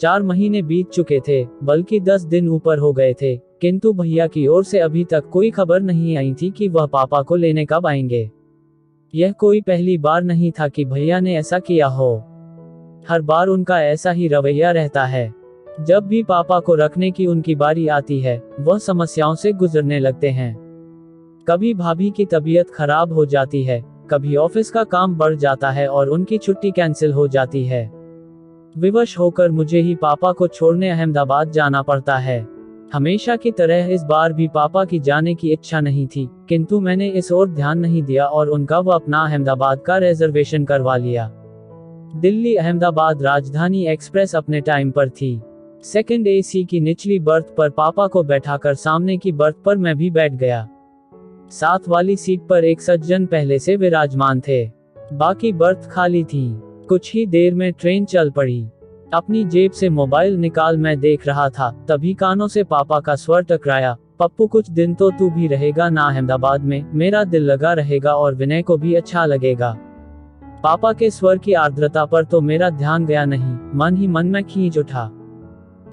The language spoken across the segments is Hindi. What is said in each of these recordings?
4 महीने बीत चुके थे, बल्कि 10 दिन ऊपर हो गए थे, किंतु भैया की ओर से अभी तक कोई खबर नहीं आई थी कि वह पापा को लेने कब आएंगे। यह कोई पहली बार नहीं था कि भैया ने ऐसा किया हो। हर बार उनका ऐसा ही रवैया रहता है। जब भी पापा को रखने की उनकी बारी आती है, वह समस्याओं से गुजरने लगते हैं। कभी भाभी की तबीयत खराब हो जाती है, कभी ऑफिस का काम बढ़ जाता है और उनकी छुट्टी कैंसिल हो जाती है। विवश होकर मुझे ही पापा को छोड़ने अहमदाबाद जाना पड़ता है। हमेशा की तरह इस बार भी पापा की जाने की इच्छा नहीं थी, किंतु मैंने इस ओर ध्यान नहीं दिया और उनका वो अपना अहमदाबाद का रिजर्वेशन करवा लिया। दिल्ली अहमदाबाद राजधानी एक्सप्रेस अपने टाइम पर थी। सेकंड एसी की निचली बर्थ पर पापा को बैठाकर सामने की बर्थ पर मैं भी बैठ गया। साथ वाली सीट पर एक सज्जन पहले से विराजमान थे, बाकी बर्थ खाली थी। कुछ ही देर में ट्रेन चल पड़ी। अपनी जेब से मोबाइल निकाल मैं देख रहा था, तभी कानों से पापा का स्वर टकराया, पप्पू कुछ दिन तो तू भी रहेगा ना अहमदाबाद में, मेरा दिल लगा रहेगा और विनय को भी अच्छा लगेगा। पापा के स्वर की आर्द्रता पर तो मेरा ध्यान गया नहीं, मन ही मन में खींच उठा।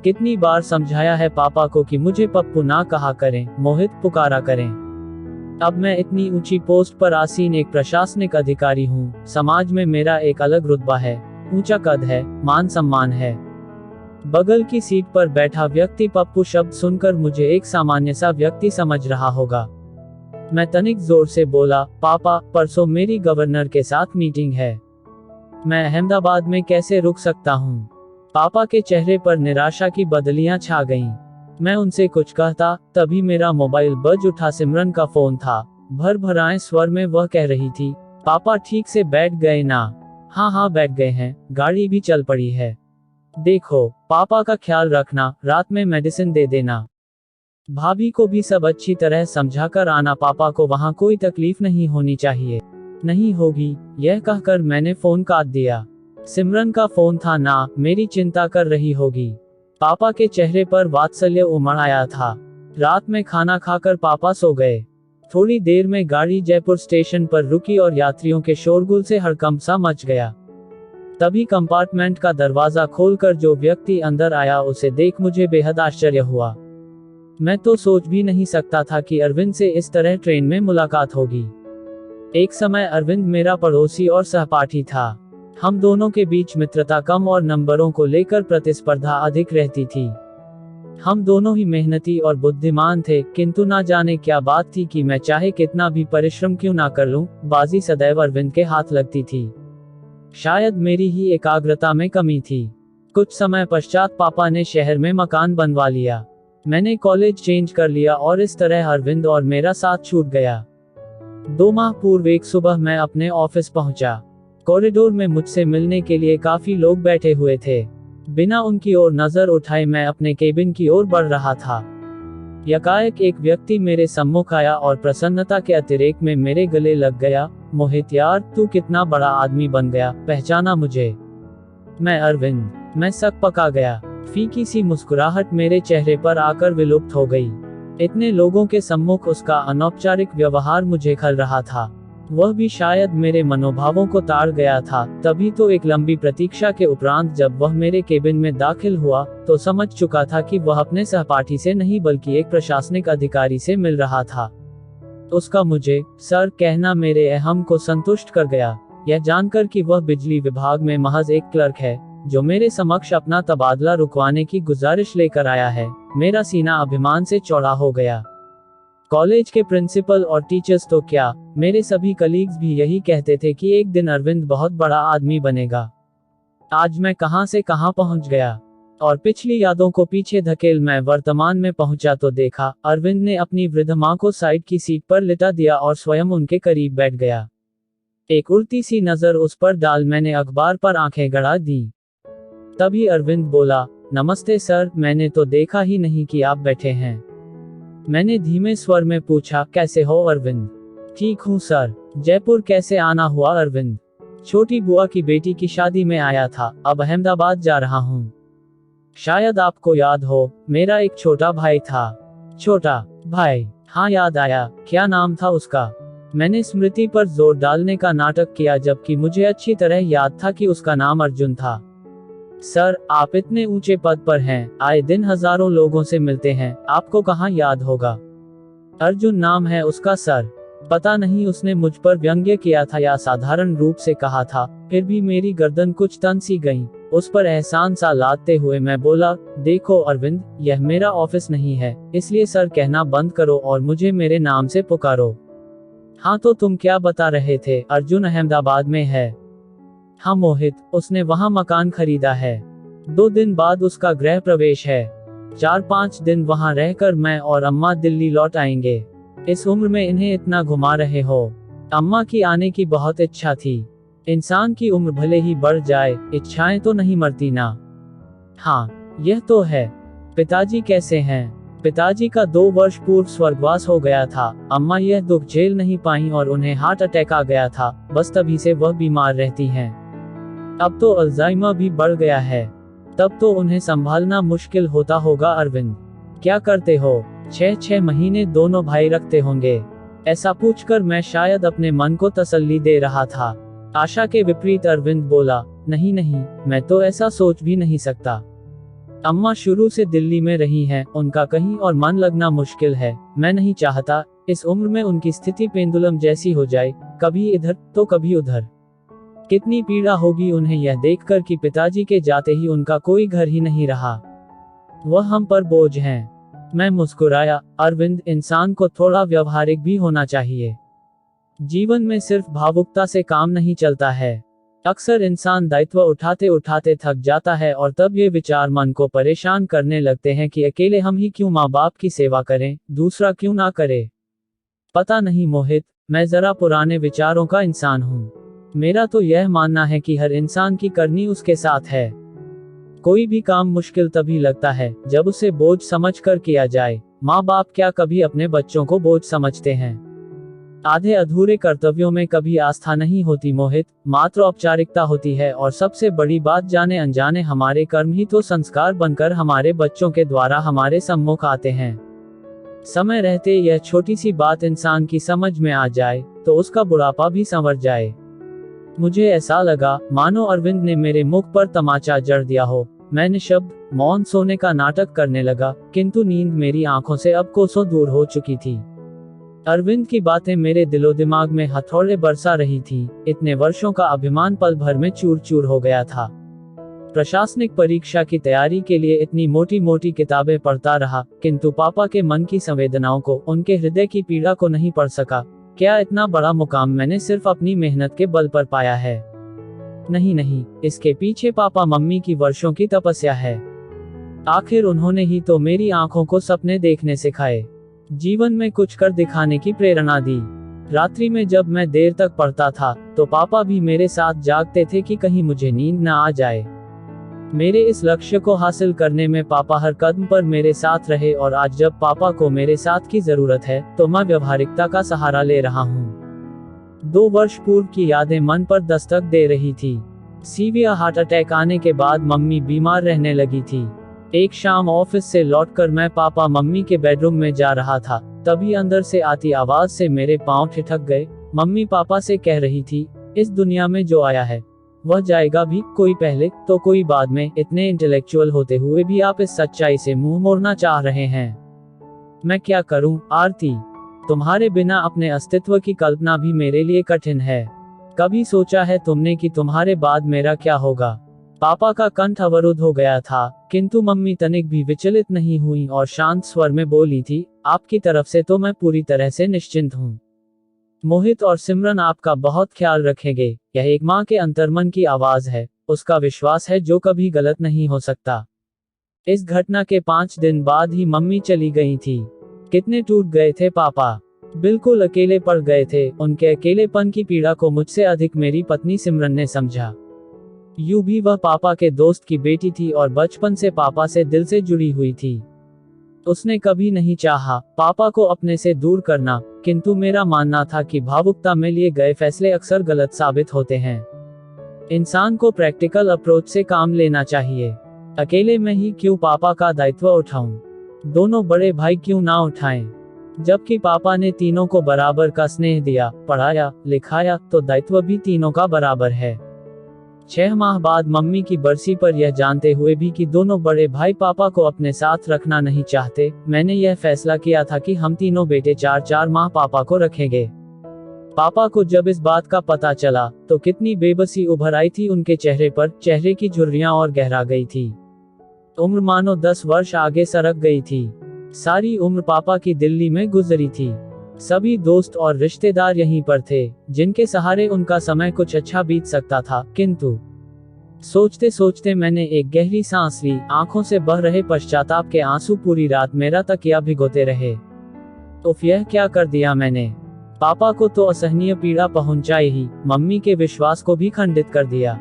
कितनी बार समझाया है पापा को कि मुझे पप्पू ना कहा करें, मोहित पुकारा करें। अब मैं इतनी ऊंची पोस्ट पर आसीन एक प्रशासनिक अधिकारी हूँ, समाज में मेरा एक अलग रुतबा है, ऊंचा कद है, मान सम्मान है। बगल की सीट पर बैठा व्यक्ति पप्पू शब्द सुनकर मुझे एक सामान्य सा व्यक्ति समझ रहा होगा। मैं तनिक जोर से बोला, पापा, परसों मेरी गवर्नर के साथ मीटिंग है, मैं अहमदाबाद में कैसे रुक सकता हूँ। पापा के चेहरे पर निराशा की बदलियां छा गईं। मैं उनसे कुछ कहता, तभी मेरा मोबाइल बज उठा। सिमरन का फोन था। भर भराए स्वर में वह कह रही थी, पापा ठीक से बैठ गए ना? हाँ बैठ गए हैं, गाड़ी भी चल पड़ी है। देखो, पापा का ख्याल रखना, रात में मेडिसिन दे देना। भाभी को भी सब अच्छी तरह समझाकर आना, पापा को वहाँ कोई तकलीफ नहीं होनी चाहिए। नहीं होगी, यह कहकर मैंने फोन काट दिया। सिमरन का फोन था ना, मेरी चिंता कर रही होगी। पापा के चेहरे पर वात्सल्य उमड़ आया था। रात में खाना खाकर पापा सो गए। थोड़ी देर में गाड़ी जयपुर स्टेशन पर रुकी और यात्रियों के शोरगुल से हड़कंप सा मच गया। तभी कंपार्टमेंट का दरवाजा खोलकर जो व्यक्ति अंदर आया, उसे देख मुझे बेहद आश्चर्य हुआ। मैं तो सोच भी नहीं सकता था कि अरविंद से इस तरह ट्रेन में मुलाकात होगी। एक समय अरविंद मेरा पड़ोसी और सहपाठी था। हम दोनों के बीच मित्रता कम और नंबरों को लेकर प्रतिस्पर्धा अधिक रहती थी। हम दोनों ही मेहनती और बुद्धिमान थे, किंतु ना जाने क्या बात थी कि मैं चाहे कितना भी परिश्रम क्यों ना कर लूं, बाजी सदैव अरविंद के हाथ लगती थी। शायद मेरी ही एकाग्रता में कमी थी। कुछ समय पश्चात पापा ने शहर में मकान बनवा लिया। मैंने कॉलेज चेंज कर लिया और इस तरह अरविंद और मेरा साथ छूट गया। 2 माह पूर्व एक सुबह मैं अपने ऑफिस पहुंचा। कॉरिडोर में मुझसे मिलने के लिए काफी लोग बैठे हुए थे। बिना उनकी ओर नजर उठाए मैं अपने केबिन की ओर बढ़ रहा था। यकाएक एक व्यक्ति मेरे सम्मुख आया और प्रसन्नता के अतिरेक में मेरे गले लग गया। मोहित यार, तू कितना बड़ा आदमी बन गया, पहचाना मुझे? मैं अरविंद। मैं सक पका गया। फीकी सी मुस्कुराहट मेरे चेहरे पर आकर विलुप्त हो गई। इतने लोगों के सम्मुख उसका अनौपचारिक व्यवहार मुझे खल रहा था। वह भी शायद मेरे मनोभावों को ताड़ गया था। तभी तो एक लंबी प्रतीक्षा के उपरांत जब वह मेरे केबिन में दाखिल हुआ, तो समझ चुका था कि वह अपने सहपाठी से नहीं बल्कि एक प्रशासनिक अधिकारी से मिल रहा था। उसका मुझे सर कहना मेरे अहम को संतुष्ट कर गया। यह जानकर कि वह बिजली विभाग में महज एक क्लर्क है, जो मेरे समक्ष अपना तबादला रुकवाने की गुजारिश लेकर आया है, मेरा सीना अभिमान से चौड़ा हो गया। कॉलेज के प्रिंसिपल और टीचर्स तो क्या, मेरे सभी कलीग्स भी यही कहते थे कि एक दिन अरविंद बहुत बड़ा आदमी बनेगा। आज मैं कहां से कहां पहुंच गया और पिछली यादों को पीछे धकेल मैं वर्तमान में पहुंचा तो देखा अरविंद ने अपनी वृद्ध मां को साइड की सीट पर लिटा दिया और स्वयं उनके करीब बैठ गया। एक उड़ती सी नजर उस पर डाल मैंने अखबार पर आंखें गड़ा दी। तभी अरविंद बोला, नमस्ते सर, मैंने तो देखा ही नहीं कि आप बैठे हैं। मैंने धीमे स्वर में पूछा, कैसे हो अरविंद? ठीक हूँ सर। जयपुर कैसे आना हुआ अरविंद? छोटी बुआ की बेटी की शादी में आया था, अब अहमदाबाद जा रहा हूँ। शायद आपको याद हो, मेरा एक छोटा भाई था। छोटा भाई? हाँ याद आया, क्या नाम था उसका? मैंने स्मृति पर जोर डालने का नाटक किया, जबकि मुझे अच्छी तरह याद था कि उसका नाम अर्जुन था। सर, आप इतने ऊंचे पद पर हैं, आए दिन हजारों लोगों से मिलते हैं, आपको कहाँ याद होगा। अर्जुन नाम है उसका सर। पता नहीं उसने मुझ पर व्यंग्य किया था या साधारण रूप से कहा था, फिर भी मेरी गर्दन कुछ तन सी गई। उस पर एहसान सा लादते हुए मैं बोला, देखो अरविंद, यह मेरा ऑफिस नहीं है, इसलिए सर कहना बंद करो और मुझे मेरे नाम से पुकारो। हाँ तो तुम क्या बता रहे थे? अर्जुन अहमदाबाद में है। हाँ मोहित, उसने वहाँ मकान खरीदा है। 2 दिन बाद उसका गृह प्रवेश है। 4-5 दिन वहाँ रहकर मैं और अम्मा दिल्ली लौट आएंगे। इस उम्र में इन्हें इतना घुमा रहे हो। अम्मा की आने की बहुत इच्छा थी। इंसान की उम्र भले ही बढ़ जाए, इच्छाएं तो नहीं मरती ना। हाँ, यह तो है। पिताजी कैसे हैं? पिताजी का 2 वर्ष पूर्व स्वर्गवास हो गया था। अम्मा यह दुख झेल नहीं पाई और उन्हें हार्ट अटैक आ गया था, बस तभी से वह बीमार रहती हैं। अब तो अल्जाइमर भी बढ़ गया है। तब तो उन्हें संभालना मुश्किल होता होगा। अरविंद, क्या करते हो? 6-6 महीने दोनों भाई रखते होंगे। ऐसा पूछकर मैं शायद अपने मन को तसल्ली दे रहा था। आशा के विपरीत अरविंद बोला, नहीं नहीं, मैं तो ऐसा सोच भी नहीं सकता। अम्मा शुरू से दिल्ली में रही हैं, उनका कहीं और मन लगना मुश्किल है। मैं नहीं चाहता इस उम्र में उनकी स्थिति पेंडुलम जैसी हो जाए, कभी इधर तो कभी उधर। कितनी पीड़ा होगी उन्हें यह देखकर कि पिताजी के जाते ही उनका कोई घर ही नहीं रहा। वह हम पर बोझ हैं। मैं मुस्कुराया, अरविंद, इंसान को थोड़ा व्यवहारिक भी होना चाहिए। जीवन में सिर्फ भावुकता से काम नहीं चलता है। अक्सर इंसान दायित्व उठाते उठाते थक जाता है और तब ये विचार मन को परेशान करने लगते हैं कि अकेले हम ही क्यों माँ बाप की सेवा करें, दूसरा क्यों ना करे। पता नहीं मोहित, मैं जरा पुराने विचारों का इंसान हूँ। मेरा तो यह मानना है कि हर इंसान की करनी उसके साथ है। कोई भी काम मुश्किल तभी लगता है जब उसे बोझ समझकर किया जाए। माँ बाप क्या कभी अपने बच्चों को बोझ समझते हैं? आधे अधूरे कर्तव्यों में कभी आस्था नहीं होती मोहित, मात्र औपचारिकता होती है। और सबसे बड़ी बात, जाने अनजाने हमारे कर्म ही तो संस्कार बनकर हमारे बच्चों के द्वारा हमारे सम्मुख आते हैं। समय रहते यह छोटी सी बात इंसान की समझ में आ जाए तो उसका बुढ़ापा भी संवर जाए। मुझे ऐसा लगा मानो अरविंद ने मेरे मुख पर तमाचा जड़ दिया हो। मैं निशब्द, मौन सोने का नाटक करने लगा, किंतु नींद मेरी आंखों से अब कोसों दूर हो चुकी थी। अरविंद की बातें मेरे दिलो दिमाग में हथौड़े बरसा रही थी। इतने वर्षों का अभिमान पल भर में चूर चूर हो गया था। प्रशासनिक परीक्षा की तैयारी के लिए इतनी मोटी मोटी किताबें पढ़ता रहा, किंतु पापा के मन की संवेदनाओं को, उनके हृदय की पीड़ा को नहीं पढ़ सका। क्या इतना बड़ा मुकाम मैंने सिर्फ अपनी मेहनत के बल पर पाया है? नहीं नहीं, इसके पीछे पापा मम्मी की वर्षों की तपस्या है। आखिर उन्होंने ही तो मेरी आंखों को सपने देखने सिखाए, जीवन में कुछ कर दिखाने की प्रेरणा दी। रात्रि में जब मैं देर तक पढ़ता था तो पापा भी मेरे साथ जागते थे कि कहीं मुझे नींद न आ जाए। मेरे इस लक्ष्य को हासिल करने में पापा हर कदम पर मेरे साथ रहे और आज जब पापा को मेरे साथ की जरूरत है तो मैं व्यवहारिकता का सहारा ले रहा हूँ। 2 वर्ष पूर्व की यादें मन पर दस्तक दे रही थी। सीवियर हार्ट अटैक आने के बाद मम्मी बीमार रहने लगी थी। एक शाम ऑफिस से लौटकर मैं पापा मम्मी के बेडरूम में जा रहा था, तभी अंदर से आती आवाज से मेरे पांव ठिठक गए। मम्मी पापा से कह रही थी, इस दुनिया में जो आया है वह जाएगा भी, कोई पहले तो कोई बाद में। इतने इंटेलेक्चुअल होते हुए भी आप इस सच्चाई से मुंह मोड़ना चाह रहे हैं। मैं क्या करूं आरती, तुम्हारे बिना अपने अस्तित्व की कल्पना भी मेरे लिए कठिन है। कभी सोचा है तुमने कि तुम्हारे बाद मेरा क्या होगा? पापा का कंठ अवरुद्ध हो गया था, किंतु मम्मी तनिक भी विचलित नहीं हुई और शांत स्वर में बोली थी, आपकी तरफ से तो मैं पूरी तरह से निश्चिंत हूँ। मोहित और सिमरन आपका बहुत ख्याल रखेंगे। यह एक माँ के अंतर्मन की आवाज है, उसका विश्वास है जो कभी गलत नहीं हो सकता। इस घटना के 5 दिन बाद ही मम्मी चली गई थी। कितने टूट गए थे पापा, बिल्कुल अकेले पड़ गए थे। उनके अकेलेपन की पीड़ा को मुझसे अधिक मेरी पत्नी सिमरन ने समझा। यूं भी वह पापा के दोस्त की बेटी थी और बचपन से पापा से दिल से जुड़ी हुई थी। उसने कभी नहीं चाहा पापा को अपने से दूर करना, किंतु मेरा मानना था कि भावुकता में लिए गए फैसले अक्सर गलत साबित होते हैं। इंसान को प्रैक्टिकल अप्रोच से काम लेना चाहिए। अकेले में ही क्यों पापा का दायित्व उठाऊं? दोनों बड़े भाई क्यों ना उठाएं? जबकि पापा ने तीनों को बराबर का स्नेह दिया, पढ़ाया, लिखाया, तो दायित्व भी तीनों का बराबर है। 6 माह बाद मम्मी की बरसी पर यह जानते हुए भी कि दोनों बड़े भाई पापा को अपने साथ रखना नहीं चाहते, मैंने यह फैसला किया था कि हम तीनों बेटे 4-4 माह पापा को रखेंगे। पापा को जब इस बात का पता चला तो कितनी बेबसी उभर आई थी उनके चेहरे पर, चेहरे की झुर्रियां और गहरा गई थी। उम्र मानो 10 वर्ष आगे सरक गई थी। सारी उम्र पापा की दिल्ली में गुजरी थी। सभी दोस्त और रिश्तेदार यहीं पर थे, जिनके सहारे उनका समय कुछ अच्छा बीत सकता था। किंतु सोचते सोचते मैंने एक गहरी सांस ली, आंखों से बह रहे पश्चाताप के आंसू पूरी रात मेरा तकिया भिगोते रहे। उफ, यह क्या कर दिया मैंने। पापा को तो असहनीय पीड़ा पहुंचाई ही, मम्मी के विश्वास को भी खंडित कर दिया।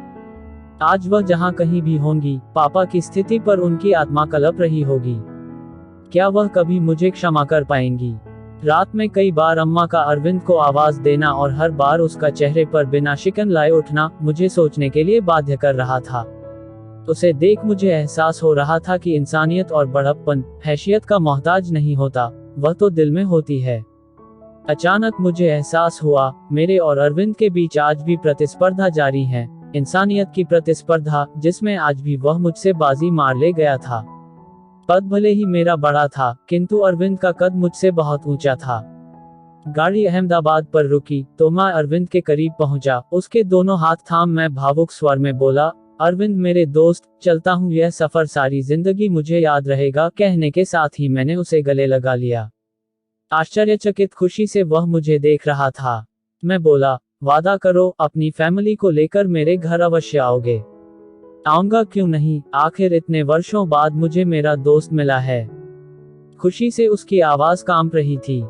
आज वह जहां कहीं भी होंगी, पापा की स्थिति पर उनकी आत्मा कलप रही होगी। क्या वह कभी मुझे क्षमा कर पाएंगी? रात में कई बार अम्मा का अरविंद को आवाज देना और हर बार उसका चेहरे पर बिना शिकन लाए उठना मुझे सोचने के लिए बाध्य कर रहा था। उसे देख मुझे एहसास हो रहा था कि इंसानियत और बड़प्पन हैसियत का मोहताज नहीं होता, वह तो दिल में होती है। अचानक मुझे एहसास हुआ, मेरे और अरविंद के बीच आज भी प्रतिस्पर्धा जारी है, इंसानियत की प्रतिस्पर्धा, जिसमें आज भी वह मुझसे बाजी मार ले गया था। पद भले ही मेरा बड़ा था, किंतु अरविंद का कद मुझसे बहुत ऊंचा था। गाड़ी अहमदाबाद पर रुकी तो मैं अरविंद के करीब पहुंचा, उसके दोनों हाथ थाम मैं भावुक स्वर में बोला, अरविंद मेरे दोस्त, चलता हूं, यह सफर सारी जिंदगी मुझे याद रहेगा। कहने के साथ ही मैंने उसे गले लगा लिया। आश्चर्यचकित खुशी से वह मुझे देख रहा था। मैं बोला, वादा करो, अपनी फैमिली को लेकर मेरे घर अवश्य आओगे। आऊंगा, क्यों नहीं, आखिर इतने वर्षों बाद मुझे मेरा दोस्त मिला है। खुशी से उसकी आवाज कांप रही थी।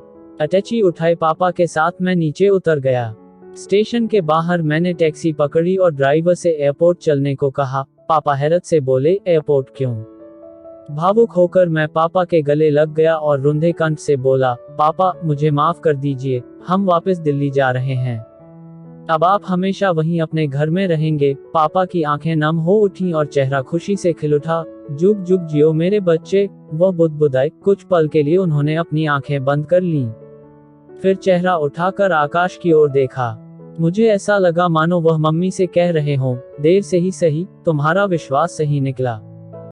अटैची उठाए पापा के साथ मैं नीचे उतर गया। स्टेशन के बाहर मैंने टैक्सी पकड़ी और ड्राइवर से एयरपोर्ट चलने को कहा। पापा हैरत से बोले, एयरपोर्ट क्यों? भावुक होकर मैं पापा के गले लग गया और रुंधे कंठ से बोला, पापा मुझे माफ कर दीजिए, हम वापस दिल्ली जा रहे हैं। अब आप हमेशा वहीं अपने घर में रहेंगे। पापा की आंखें नम हो उठी और चेहरा खुशी से खिल उठा। जुग जुग जियो मेरे बच्चे, वह बुदबुदाए। कुछ पल के लिए उन्होंने अपनी आंखें बंद कर लीं। फिर चेहरा उठाकर आकाश की ओर देखा। मुझे ऐसा लगा मानो वह मम्मी से कह रहे हों, देर से ही सही, तुम्हारा विश्वास सही निकला।